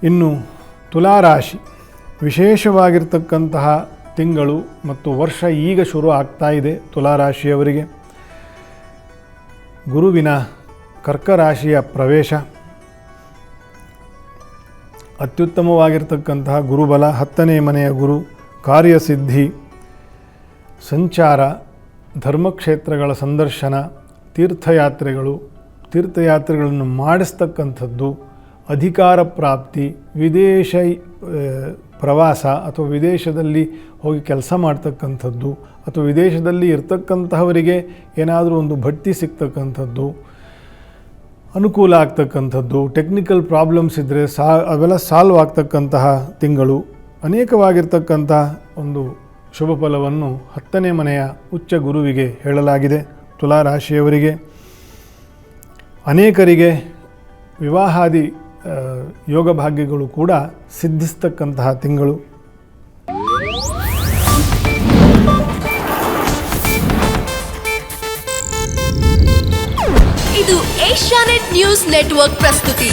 ಇನ್ನು ತುಲಾರಾಶಿ ವಿಶೇಷವಾಗಿರ್ತಕ್ಕಂತಹ ತಿಂಗಳು ಮತ್ತು ವರ್ಷ ಈಗ ಶುರು ಆಗ್ತಾ ಇದೆ. ತುಲಾರಾಶಿಯವರಿಗೆ ಗುರುವಿನ ಕರ್ಕರಾಶಿಯ ಪ್ರವೇಶ, ಅತ್ಯುತ್ತಮವಾಗಿರ್ತಕ್ಕಂತಹ ಗುರುಬಲ, 10ನೇ ಮನೆಯ ಗುರು, ಕಾರ್ಯಸಿದ್ಧಿ, ಸಂಚಾರ, ಧರ್ಮಕ್ಷೇತ್ರಗಳ ಸಂದರ್ಶನ, ತೀರ್ಥಯಾತ್ರೆಗಳನ್ನು ಮಾಡಿಸ್ತಕ್ಕಂಥದ್ದು, ಅಧಿಕಾರ ಪ್ರಾಪ್ತಿ, ವಿದೇಶ ಪ್ರವಾಸ ಅಥವಾ ವಿದೇಶದಲ್ಲಿ ಹೋಗಿ ಕೆಲಸ ಮಾಡ್ತಕ್ಕಂಥದ್ದು ಅಥವಾ ವಿದೇಶದಲ್ಲಿ ಇರ್ತಕ್ಕಂತಹವರಿಗೆ ಏನಾದರೂ ಒಂದು ಬಡ್ತಿ ಸಿಗ್ತಕ್ಕಂಥದ್ದು, ಅನುಕೂಲ ಆಗ್ತಕ್ಕಂಥದ್ದು, ಟೆಕ್ನಿಕಲ್ ಪ್ರಾಬ್ಲಮ್ಸ್ ಇದ್ದರೆ ಅವೆಲ್ಲ ಸಾಲ್ವ್ ಆಗ್ತಕ್ಕಂತಹ ತಿಂಗಳು. ಅನೇಕವಾಗಿರ್ತಕ್ಕಂಥ ಒಂದು ಶುಭ ಫಲವನ್ನು 10ನೇ ಮನೆಯ ಉಚ್ಚ ಗುರುವಿಗೆ ಹೇಳಲಾಗಿದೆ. ತುಲಾರಾಶಿಯವರಿಗೆ ಅನೇಕರಿಗೆ ವಿವಾಹಾದಿ ಯೋಗ ಭಾಗ್ಯಗಳು ಕೂಡ ಸಿದ್ಧಿಸ್ತಕ್ಕಂತಹ ತಿಂಗಳು. ಇದು ಏಷ್ಯಾನೆಟ್ ನ್ಯೂಸ್ ನೆಟ್ವರ್ಕ್ ಪ್ರಸ್ತುತಿ.